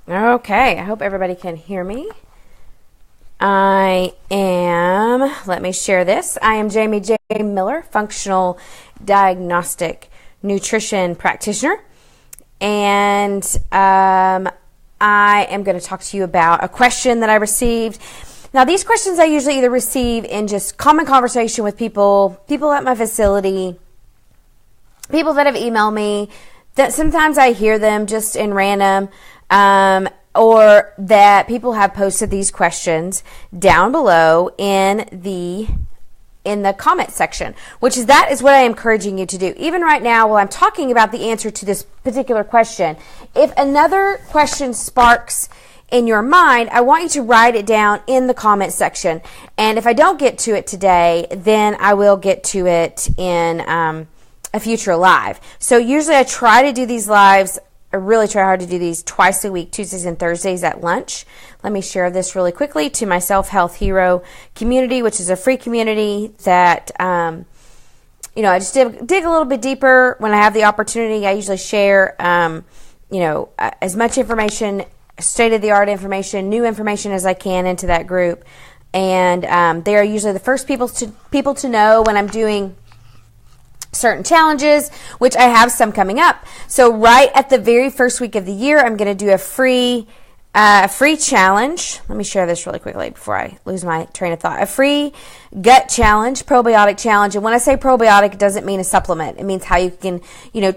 Okay, I hope everybody can hear me. Let me share this. I am Jamie J. Miller, functional diagnostic nutrition practitioner. And I am going to talk to you about a question that I received. Now, these questions I usually either receive in just common conversation with people at my facility, people that have emailed me, that sometimes I hear them just in random, or that people have posted these questions down below in the comment section, that is what I am encouraging you to do. Even right now, while I'm talking about the answer to this particular question, if another question sparks in your mind, I want you to write it down in the comment section. And if I don't get to it today, then I will get to it in a future live. So usually I try to do these lives. I really try hard to do these twice a week, Tuesdays and Thursdays at lunch. Let me share this really quickly to my Self-Health Hero community, which is a free community that, I just dig a little bit deeper when I have the opportunity. I usually share, as much information, state-of-the-art information, new information as I can into that group. And they are usually the first people to know when I'm doing certain challenges, which I have some coming up. So right at the very first week of the year, I'm going to do a free challenge. Let me share this really quickly before I lose my train of thought. A free gut challenge, probiotic challenge. And when I say probiotic, it doesn't mean a supplement. It means how you can,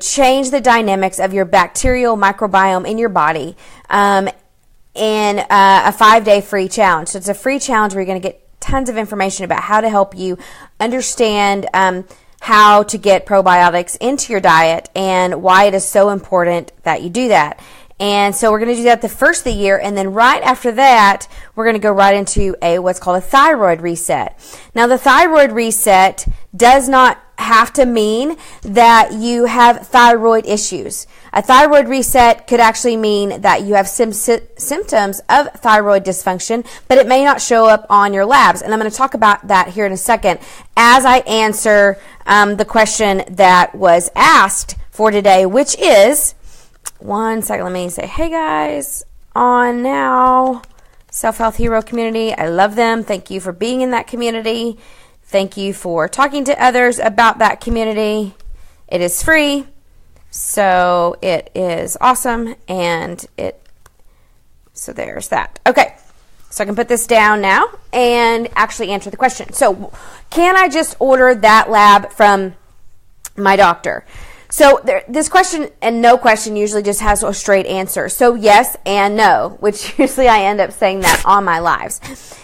change the dynamics of your bacterial microbiome in your body in a 5-day free challenge. So it's a free challenge where you're going to get tons of information about how to help you understand how to get probiotics into your diet and why it is so important that you do that. And so we're going to do that the first of the year, and then right after that, we're going to go right into what's called a thyroid reset. Now, the thyroid reset does not have to mean that you have thyroid issues. A thyroid reset could actually mean that you have symptoms of thyroid dysfunction, but it may not show up on your labs. And I'm going to talk about that here in a second as I answer the question that was asked for today, which is, one second, let me say, hey guys, on now, Self-Health Hero community. I love them. Thank you for being in that community. Thank you for talking to others about that community. It is free, so it is awesome, so there's that. Okay, so I can put this down now and actually answer the question. So can I just order that lab from my doctor? So this question and no question usually just has a straight answer. So yes and no, which usually I end up saying that on my lives.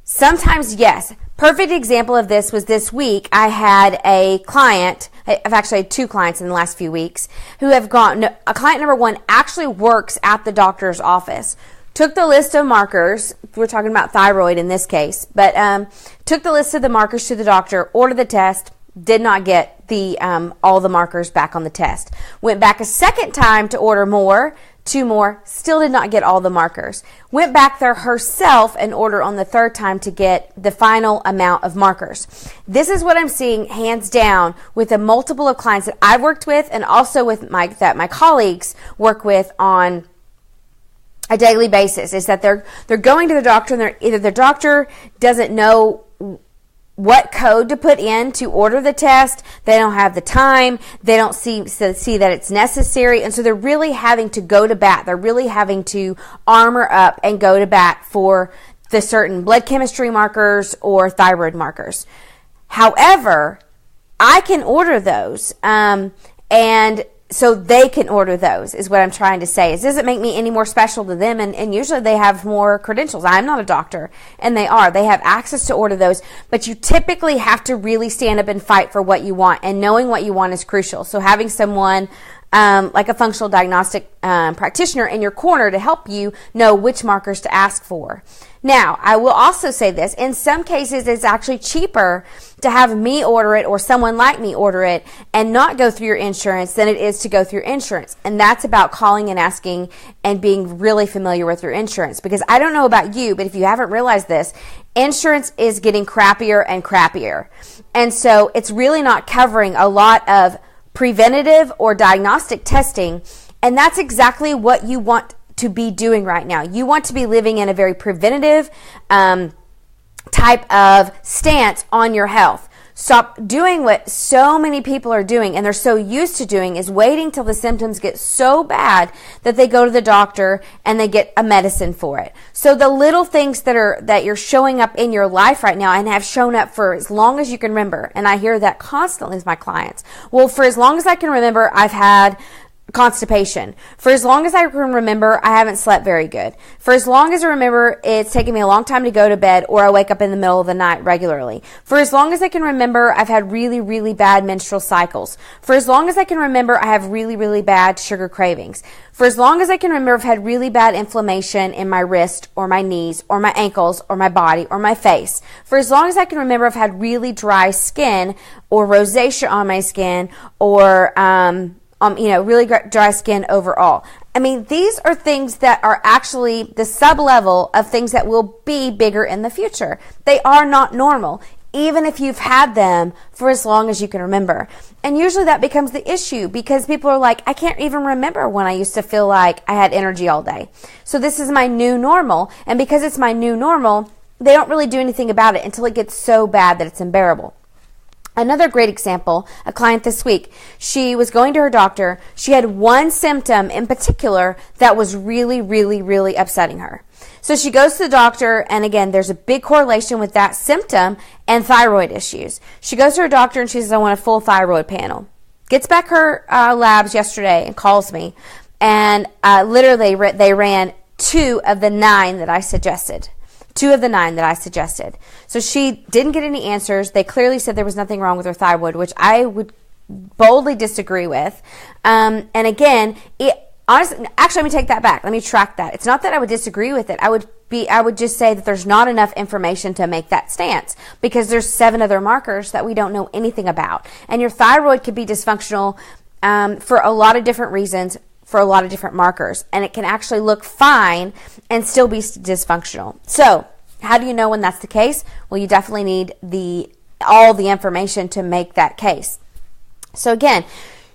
Sometimes yes. Perfect example of this was this week. I had a client, I've actually had 2 clients in the last few weeks, who have gone, client number 1 actually works at the doctor's office. Took the list of markers, we're talking about thyroid in this case, but took the list of the markers to the doctor, ordered the test, did not get all the markers back on the test. Went back a second time to order more, 2 more, still did not get all the markers. Went back there herself and ordered on the 3rd time to get the final amount of markers. This is what I'm seeing hands down with a multiple of clients that I've worked with and also with that my colleagues work with on a daily basis, is that they're going to the doctor and either the doctor doesn't know what code to put in to order the test, they don't have the time, they don't see that it's necessary, and so they're really having to go to bat. They're really having to armor up and go to bat for the certain blood chemistry markers or thyroid markers. However, I can order those, and so they can order those, is what I'm trying to say. It doesn't make me any more special to them, and usually they have more credentials. I'm not a doctor, and they are. They have access to order those, but you typically have to really stand up and fight for what you want, and knowing what you want is crucial. So having someone like a functional diagnostic practitioner in your corner to help you know which markers to ask for. Now, I will also say this. In some cases, it's actually cheaper to have me order it or someone like me order it and not go through your insurance than it is to go through insurance. And that's about calling and asking and being really familiar with your insurance. Because I don't know about you, but if you haven't realized this, insurance is getting crappier and crappier. And so it's really not covering a lot of preventative or diagnostic testing. And that's exactly what you want to be doing right now. You want to be living in a very preventative type of stance on your health. Stop doing what so many people are doing and they're so used to doing, is waiting till the symptoms get so bad that they go to the doctor and they get a medicine for it. So the little things that you're showing up in your life right now and have shown up for as long as you can remember, and I hear that constantly with my clients. Well, for as long as I can remember, I've had constipation. For as long as I can remember, I haven't slept very good. For as long as I remember, it's taken me a long time to go to bed, or I wake up in the middle of the night regularly. For as long as I can remember, I've had really, really bad menstrual cycles. For as long as I can remember, I have really, really bad sugar cravings. For as long as I can remember, I've had really bad inflammation in my wrist or my knees or my ankles or my body or my face. For as long as I can remember, I've had really dry skin or rosacea on my skin, or really dry skin overall. I mean, these are things that are actually the sub-level of things that will be bigger in the future. They are not normal, even if you've had them for as long as you can remember. And usually that becomes the issue, because people are like, I can't even remember when I used to feel like I had energy all day. So this is my new normal. And because it's my new normal, they don't really do anything about it until it gets so bad that it's unbearable. Another great example, a client this week, she was going to her doctor. She had one symptom in particular that was really, really, really upsetting her. So she goes to the doctor, and again, there's a big correlation with that symptom and thyroid issues. She goes to her doctor and she says, I want a full thyroid panel. Gets back her labs yesterday and calls me. And literally they ran 2 of the 9 that I suggested. 2 of the 9 that I suggested. So she didn't get any answers. They clearly said there was nothing wrong with her thyroid, which I would boldly disagree with. And again, honestly, actually, let me take that back. Let me track that. It's not that I would disagree with it. I would just say that there's not enough information to make that stance, because there's 7 other markers that we don't know anything about. And your thyroid could be dysfunctional for a lot of different reasons, for a lot of different markers, and it can actually look fine and still be dysfunctional. So how do you know when that's the case? Well, you definitely need all the information to make that case. So again,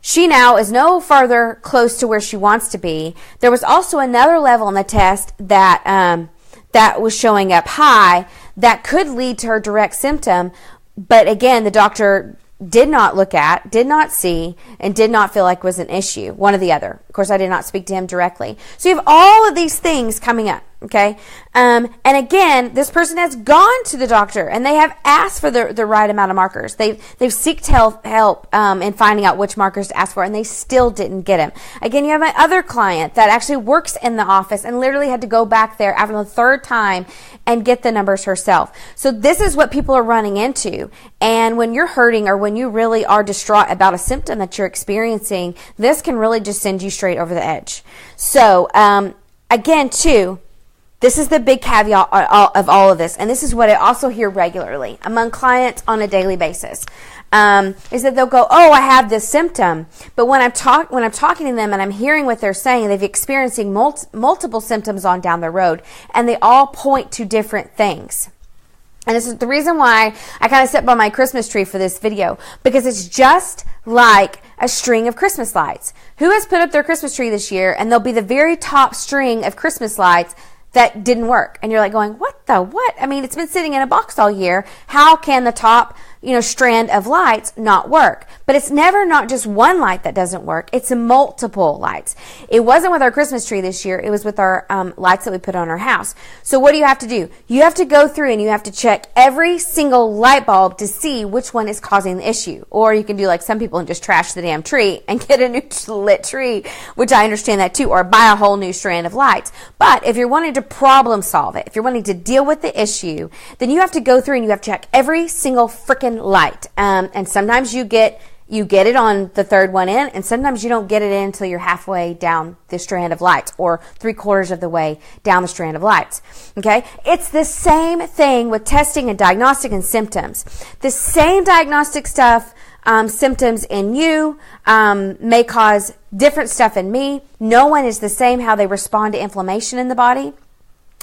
she now is no farther close to where she wants to be. There was also another level on the test that was showing up high that could lead to her direct symptom, but again, the doctor did not look at, did not see, and did not feel like was an issue. One or the other. Of course, I did not speak to him directly. So you have all of these things coming up, okay? And again, this person has gone to the doctor and they have asked for the right amount of markers. They've sought help in finding out which markers to ask for, and they still didn't get them. Again, you have my other client that actually works in the office and literally had to go back there after the 3rd time and get the numbers herself. So this is what people are running into. And when you're hurting, or when you really are distraught about a symptom that you're experiencing, this can really just send you straight over the edge. So again, too, this is the big caveat of all of this, and this is what I also hear regularly among clients on a daily basis, is that they'll go, oh, I have this symptom, but when I'm talking to them and I'm hearing what they're saying, they've experiencing multiple symptoms on down the road, and they all point to different things. And this is the reason why I kind of set by my Christmas tree for this video, because it's just like a string of Christmas lights. Who has put up their Christmas tree this year, and there'll be the very top string of Christmas lights that didn't work, and you're like going, what? I mean, it's been sitting in a box all year. How can the top strand of lights not work? But it's never not just one light that doesn't work. It's multiple lights. It wasn't with our Christmas tree this year. It was with our lights that we put on our house. So what do you have to do? You have to go through and you have to check every single light bulb to see which one is causing the issue. Or you can do like some people and just trash the damn tree and get a new lit tree, which I understand that too, or buy a whole new strand of lights. But if you're wanting to problem solve it, if you're wanting to deal with the issue, then you have to go through and you have to check every single freaking light. And sometimes you get it on the 3rd one in, and sometimes you don't get it in until you're halfway down the strand of lights, or 3/4 of the way down the strand of lights. Okay? It's the same thing with testing and diagnostic and symptoms. The same diagnostic stuff, symptoms in you may cause different stuff in me. No one is the same how they respond to inflammation in the body.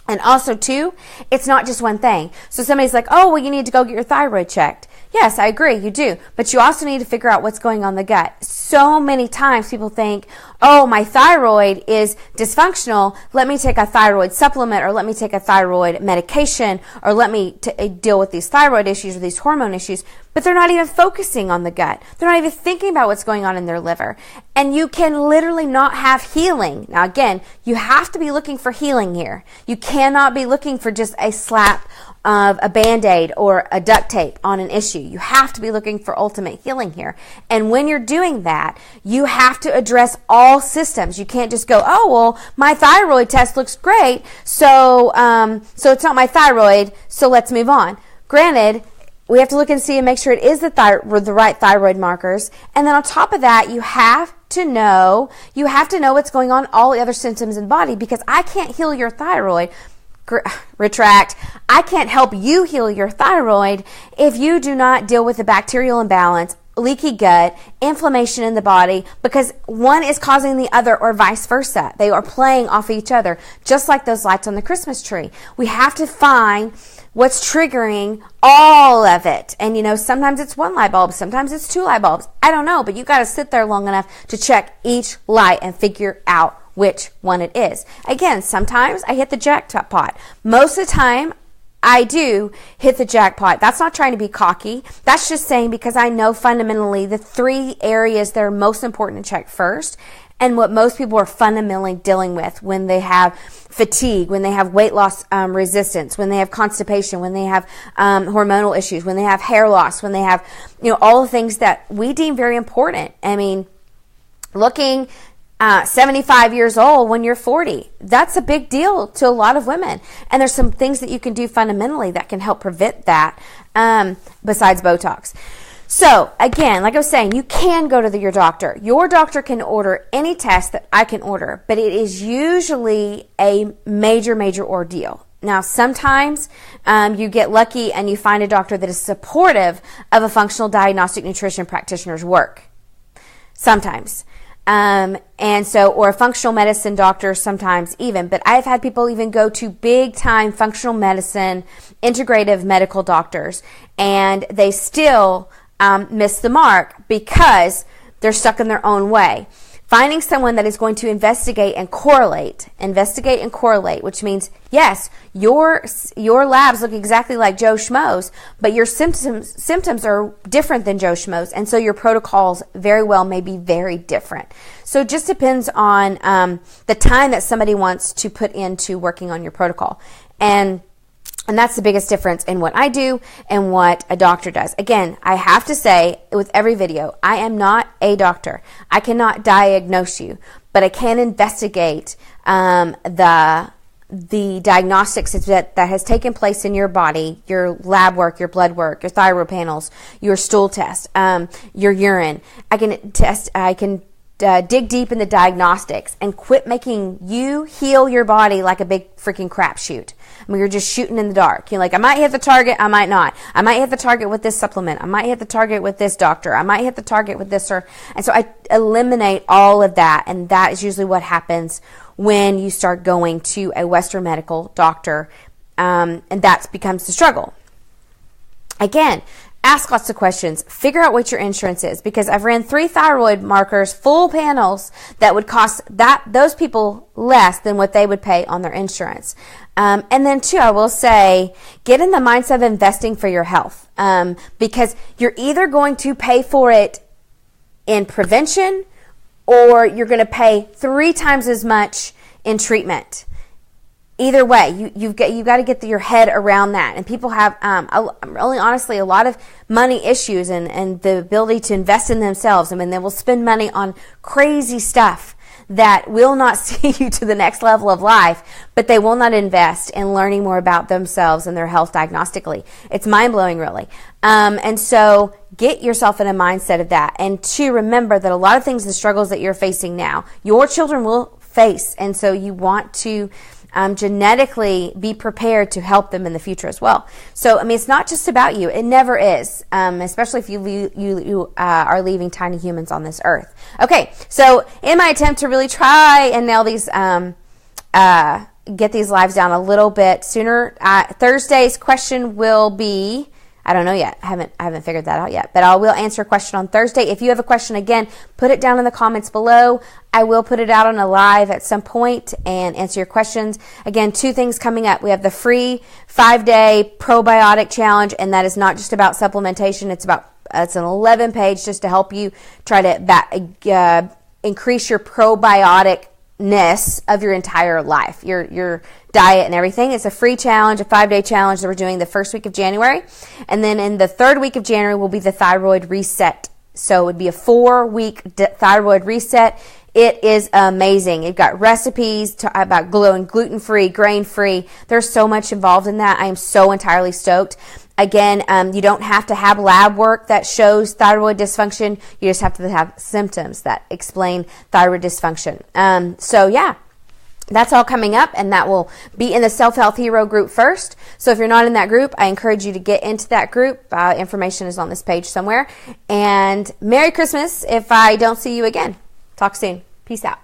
And also, too, it's not just one thing. So somebody's like, oh, well, you need to go get your thyroid checked. Yes, I agree, you do. But you also need to figure out what's going on in the gut. So many times people think, oh, my thyroid is dysfunctional. Let me take a thyroid supplement, or let me take a thyroid medication, or let me deal with these thyroid issues or these hormone issues. But they're not even focusing on the gut. They're not even thinking about what's going on in their liver. And you can literally not have healing. Now, again, you have to be looking for healing here. You cannot be looking for just a slap of a Band-Aid or a duct tape on an issue. You have to be looking for ultimate healing here. And when you're doing that, you have to address all systems. You can't just go, oh, well, my thyroid test looks great, so it's not my thyroid, so let's move on. Granted, we have to look and see and make sure it is the right thyroid markers. And then on top of that, you have to know what's going on, all the other symptoms in the body, because I can't heal your thyroid. I can't help you heal your thyroid if you do not deal with the bacterial imbalance, leaky gut, inflammation in the body, because one is causing the other, or vice versa. They are playing off each other, just like those lights on the Christmas tree. We have to find what's triggering all of it. And sometimes it's one light bulb, sometimes it's two light bulbs. I don't know, but you got to sit there long enough to check each light and figure out which one it is. Again, sometimes I hit the jackpot. Most of the time, I do hit the jackpot. That's not trying to be cocky. That's just saying because I know fundamentally the three areas that are most important to check first, and what most people are fundamentally dealing with when they have fatigue, when they have weight loss resistance, when they have constipation, when they have hormonal issues, when they have hair loss, when they have all the things that we deem very important. I mean, looking 75 years old when you're 40. That's a big deal to a lot of women. And there's some things that you can do fundamentally that can help prevent that besides Botox. So again, like I was saying, you can go to your doctor. Your doctor can order any test that I can order, but it is usually a major, major ordeal. Now, sometimes you get lucky and you find a doctor that is supportive of a functional diagnostic nutrition practitioner's work. Sometimes. Or a functional medicine doctor sometimes even, but I've had people even go to big time functional medicine, integrative medical doctors, and they still miss the mark because they're stuck in their own way. Finding someone that is going to investigate and correlate, which means, yes, your labs look exactly like Joe Schmo's, but your symptoms are different than Joe Schmo's, and so your protocols very well may be very different. So it just depends on the time that somebody wants to put into working on your protocol. And that's the biggest difference in what I do and what a doctor does. Again, I have to say with every video, I am not a doctor. I cannot diagnose you, but I can investigate the diagnostics that has taken place in your body, your lab work, your blood work, your thyroid panels, your stool test, your urine. I can dig deep in the diagnostics and quit making you heal your body like a big freaking crapshoot. I mean, you're just shooting in the dark. You're like, I might hit the target, I might not. I might hit the target with this supplement. I might hit the target with this doctor. I might hit the target with this. And so I eliminate all of that. And that is usually what happens when you start going to a Western medical doctor. And that becomes the struggle. Again, ask lots of questions. Figure out what your insurance is, because I've ran 3 thyroid markers, full panels, that would cost those people less than what they would pay on their insurance. And then 2, I will say, get in the mindset of investing for your health, because you're either going to pay for it in prevention or you're going to pay 3 times as much in treatment. Either way, you've got to get your head around that. And people have, really honestly, a lot of money issues and the ability to invest in themselves. I mean, they will spend money on crazy stuff that will not see you to the next level of life, but they will not invest in learning more about themselves and their health diagnostically. It's mind-blowing, really. And so get yourself in a mindset of that. And 2, remember that a lot of things, the struggles that you're facing now, your children will face. And so you want to genetically be prepared to help them in the future as well. So, I mean, it's not just about you. It never is, especially if you are leaving tiny humans on this earth. Okay, so in my attempt to really try and nail these, get these lives down a little bit sooner, Thursday's question will be, I don't know yet. I haven't figured that out yet. But I will answer a question on Thursday. If you have a question, again, put it down in the comments below. I will put it out on a live at some point and answer your questions. Again, 2 things coming up. We have the free 5-day probiotic challenge, and that is not just about supplementation. It's an 11-page just to help you try to increase your probioticness of your entire life, your diet and everything. It's a free challenge, a 5-day challenge that we're doing the first week of January. And then in the 3rd week of January will be the thyroid reset. So it would be a 4-week thyroid reset. It is amazing. You've got recipes about going gluten-free, grain-free. There's so much involved in that. I am so entirely stoked. Again, you don't have to have lab work that shows thyroid dysfunction. You just have to have symptoms that explain thyroid dysfunction. So yeah, that's all coming up, and that will be in the Self-Health Hero group first. So if you're not in that group, I encourage you to get into that group. Information is on this page somewhere. And Merry Christmas if I don't see you again. Talk soon. Peace out.